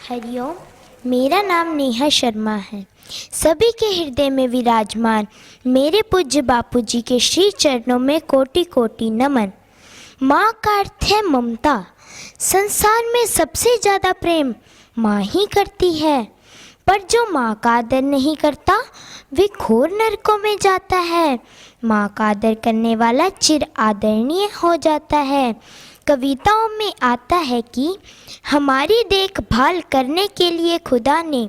हरिओम। मेरा नाम नेहा शर्मा है। सभी के हृदय में विराजमान मेरे पूज्य बापूजी के श्री चरणों में कोटि कोटि नमन। माँ का अर्थ है ममता। संसार में सबसे ज़्यादा प्रेम माँ ही करती है, पर जो माँ का आदर नहीं करता वे घोर नरकों में जाता है। माँ का आदर करने वाला चिर आदरणीय हो जाता है। कविताओं में आता है कि हमारी देखभाल करने के लिए खुदा ने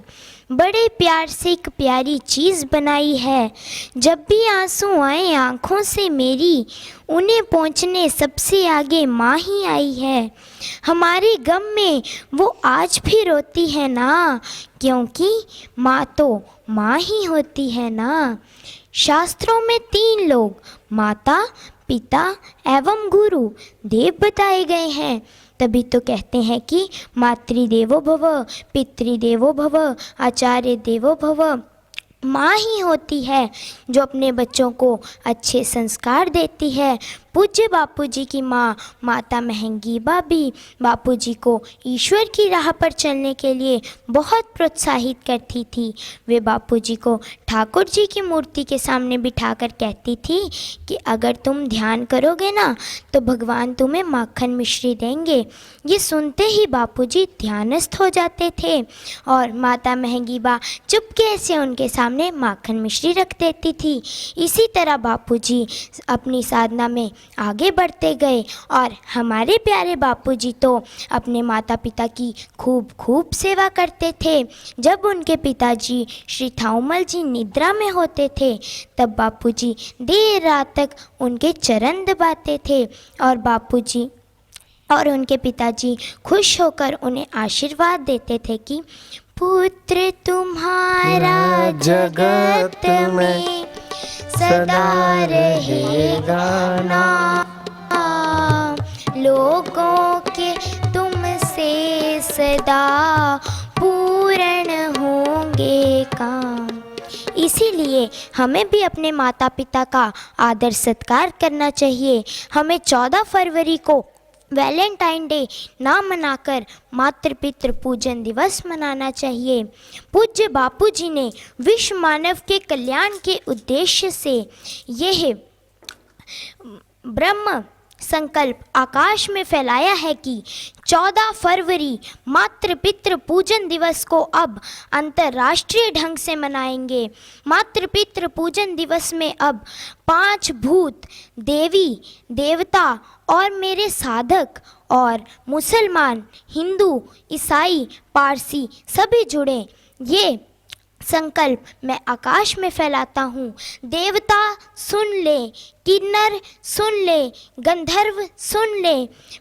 बड़े प्यार से एक प्यारी चीज़ बनाई है। जब भी आंसू आए आँखों से मेरी, उन्हें पहुँचने सबसे आगे माँ ही आई है। हमारे गम में वो आज भी रोती है ना, क्योंकि माँ तो माँ ही होती है ना। शास्त्रों में 3 लोग माता, पिता एवं गुरु देव बताए गए हैं। तभी तो कहते हैं कि मातृदेवो भव, पितृदेवो भव, आचार्य देवो भव। माँ ही होती है जो अपने बच्चों को अच्छे संस्कार देती है। पूज्य बापूजी की माँ माता महंगीबा भी बापूजी को ईश्वर की राह पर चलने के लिए बहुत प्रोत्साहित करती थी। वे बापूजी को ठाकुर जी की मूर्ति के सामने बिठाकर कहती थी कि अगर तुम ध्यान करोगे ना तो भगवान तुम्हें माखन मिश्री देंगे। ये सुनते ही बापूजी ध्यानस्थ हो जाते थे और माता महंगीबा चुपके से उनके सामने माखन मिश्री रख देती थी। इसी तरह बापूजी अपनी साधना में आगे बढ़ते गए और हमारे प्यारे बापूजी तो अपने माता पिता की खूब खूब सेवा करते थे। जब उनके पिताजी श्री थाऊमल जी निद्रा में होते थे तब बापूजी देर रात तक उनके चरण दबाते थे और बापूजी और उनके पिताजी खुश होकर उन्हें आशीर्वाद देते थे कि पुत्र तुम्हारा जगत में सदा रहेगा नाम, लोगों के तुमसे सदा पूर्ण होंगे काम। इसीलिए हमें भी अपने माता पिता का आदर सत्कार करना चाहिए। हमें 14 फरवरी को वैलेंटाइन डे ना मनाकर मातृ पितृ पूजन दिवस मनाना चाहिए। पूज्य बापूजी ने विश्व मानव के कल्याण के उद्देश्य से यह ब्रह्म संकल्प आकाश में फैलाया है कि 14 फरवरी मातृ पितृ पूजन दिवस को अब अंतर्राष्ट्रीय ढंग से मनाएंगे। मातृ पितृ पूजन दिवस में अब 5 भूत, देवी देवता और मेरे साधक और मुसलमान, हिंदू, ईसाई, पारसी सभी जुड़े। ये संकल्प मैं आकाश में फैलाता हूँ। देवता सुन ले, किन्नर सुन ले, गंधर्व सुन ले।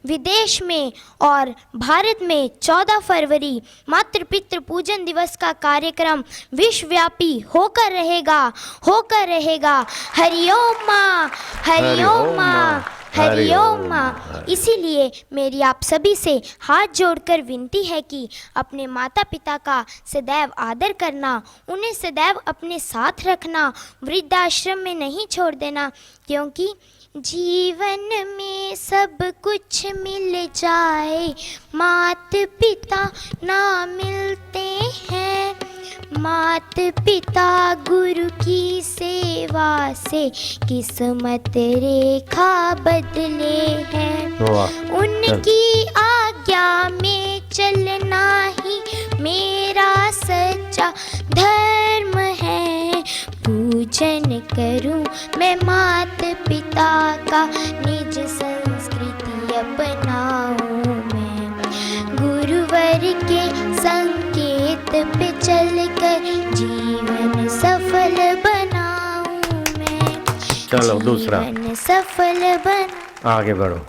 विदेश में और भारत में 14 फरवरी मातृ पितृ पूजन दिवस का कार्यक्रम विश्वव्यापी होकर रहेगा। हरिओम माँ, हरिओम माँ, हरिओम माँ। इसीलिए मेरी आप सभी से हाथ जोड़कर विनती है कि अपने माता पिता का सदैव आदर करना, उन्हें सदैव अपने साथ रखना, वृद्धाश्रम में नहीं छोड़ देना, क्योंकि जीवन में सब कुछ मिल जाए मात पिता ना मिलते हैं। मात पिता गुरु की सेवा से किस्मत रेखा बदले हैं। उनकी आज्ञा में चलना ही मेरा सच्चा धर्म है। पूजन करूं मैं मात पिता का, निज संस्कृति अपनाऊं मैं। गुरुवर के संकेत पे चलकर जीवन सफल बनाऊं मैं। चलो दूसरा जीवन सफल बना। आगे बढ़ो।